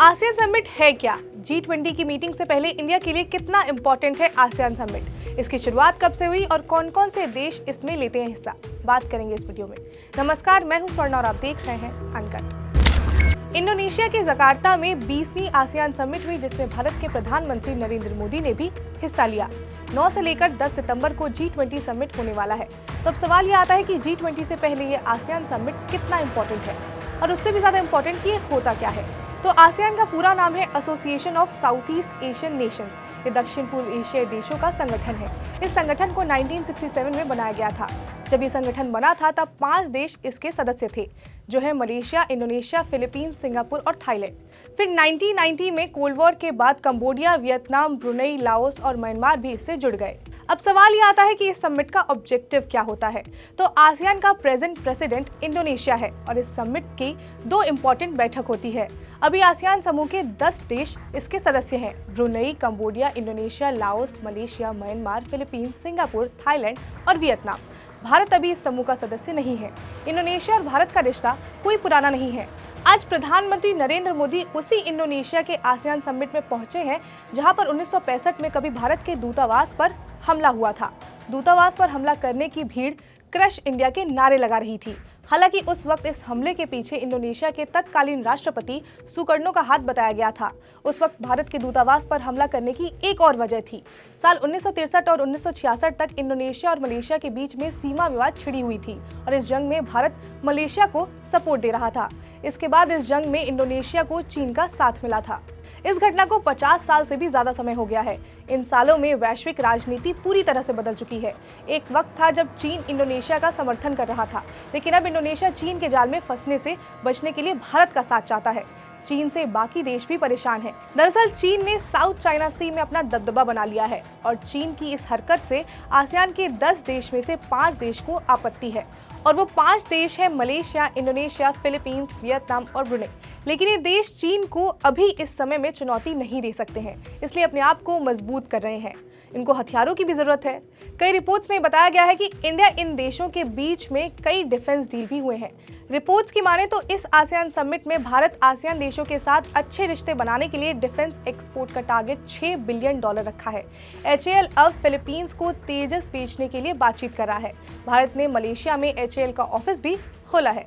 ASEAN summit है क्या? G20 की मीटिंग से पहले इंडिया के लिए कितना इम्पोर्टेंट है आसियान समिट? इसकी शुरुआत कब से हुई और कौन कौन से देश इसमें लेते हैं हिस्सा? बात करेंगे इस वीडियो में। नमस्कार, मैं हूं स्वर्ण और आप देख रहे हैं अनकट। इंडोनेशिया के जकार्ता में 20वीं आसियान समिट हुई, जिसमें भारत के प्रधानमंत्री नरेंद्र मोदी ने भी हिस्सा लिया। 9 से लेकर 10 सितंबर को G20 समिट होने वाला है। तो अब सवाल ये आता है कि G20 से पहले ये आसियान समिट कितना इम्पोर्टेंट है और उससे भी ज्यादा इम्पोर्टेंट ये होता क्या है। तो आसियान का पूरा नाम है association of south east Asian Nations. ये दक्षिण पूर्व एशियाई देशों का संगठन है। इस संगठन को 1967 में बनाया गया था। जब ये संगठन बना था तब 5 देश इसके सदस्य थे, जो है मलेशिया, इंडोनेशिया, फिलीपींस, सिंगापुर और थाईलैंड। फिर 1990 में कोल्ड वॉर के बाद कंबोडिया, वियतनाम, ब्रुनेई, लाओस और म्यांमार भी इससे जुड़ गए। अब सवाल ये आता है कि इस समिट का ऑब्जेक्टिव क्या होता है। तो आसियान का प्रेजेंट प्रेसिडेंट इंडोनेशिया है और इस समिट की 2 इम्पोर्टेंट बैठक होती है। अभी आसियान समूह के 10 देश इसके सदस्य हैं: Brunei, Cambodia, Indonesia, Laos, Malaysia, Myanmar, Philippines, Singapore, Thailand और वियतनाम। भारत अभी इस समूह का सदस्य नहीं है। इंडोनेशिया और भारत का रिश्ता कोई पुराना नहीं है। आज प्रधानमंत्री नरेंद्र मोदी उसी इंडोनेशिया के आसियान समिट में पहुंचे हैं, जहां पर 1965 में कभी भारत के दूतावास पर हमला हुआ था। दूतावास पर हमला करने की भीड़ क्रश इंडिया के नारे लगा रही थी। हालांकि उस वक्त इस हमले के पीछे इंडोनेशिया के तत्कालीन राष्ट्रपति सुकर्णो का हाथ बताया गया था। उस वक्त भारत के दूतावास पर हमला करने की एक और वजह थी। साल 1963 और 1966 तक इंडोनेशिया और मलेशिया के बीच में सीमा विवाद छिड़ी हुई थी और इस जंग में भारत मलेशिया को सपोर्ट दे रहा था। इसके बाद इस जंग में इंडोनेशिया को चीन का साथ मिला था। इस घटना को 50 साल से भी ज्यादा समय हो गया है। इन सालों में वैश्विक राजनीति पूरी तरह से बदल चुकी है। एक वक्त था जब चीन इंडोनेशिया का समर्थन कर रहा था, लेकिन अब इंडोनेशिया चीन के जाल में फंसने से बचने के लिए भारत का साथ चाहता है। चीन से बाकी देश भी परेशान हैं। दरअसल चीन ने साउथ चाइना सी में अपना दबदबा बना लिया है और चीन की इस हरकत से आसियान के 10 देश में से 5 देश को आपत्ति है और वो 5 देश है मलेशिया, इंडोनेशिया, फिलीपींस, वियतनाम और ब्रुनेई। लेकिन ये देश चीन को अभी इस समय में चुनौती नहीं दे सकते हैं, इसलिए अपने आप को मजबूत कर रहे हैं। इनको हथियारों की भी जरूरत है। कई रिपोर्ट्स में बताया गया है कि इंडिया इन देशों के बीच में कई डिफेंस डील भी हुए हैं। रिपोर्ट्स की माने तो इस आसियान समिट में भारत आसियान देशों के साथ अच्छे रिश्ते बनाने के लिए डिफेंस एक्सपोर्ट का टारगेट $6 बिलियन रखा है। HAL अब फिलीपींस को तेजस बेचने के लिए बातचीत कर रहा है। भारत ने मलेशिया में HAL का ऑफिस भी खोला है।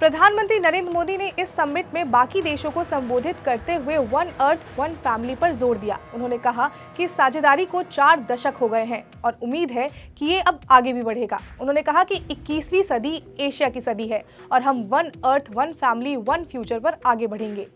प्रधानमंत्री नरेंद्र मोदी ने इस समिट में बाकी देशों को संबोधित करते हुए वन अर्थ वन फैमिली पर जोर दिया। उन्होंने कहा कि इस साझेदारी को 4 दशक हो गए हैं और उम्मीद है कि ये अब आगे भी बढ़ेगा। उन्होंने कहा कि 21वीं सदी एशिया की सदी है और हम one earth one family one future पर आगे बढ़ेंगे।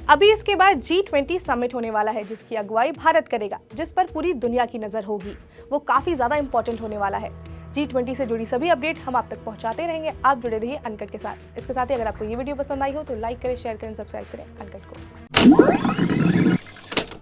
अभी इसके बाद G20 समिट होने वाला है, जिसकी अगुवाई भारत करेगा, जिस पर पूरी दुनिया की नजर होगी। वो काफी ज्यादा इंपॉर्टेंट होने वाला है। G20 से जुड़ी सभी अपडेट हम आप तक पहुंचाते रहेंगे। आप जुड़े रहिए अनकट के साथ। इसके साथ ही अगर आपको ये वीडियो पसंद आई हो तो लाइक करें, शेयर करें, सब्सक्राइब करें अनकट को।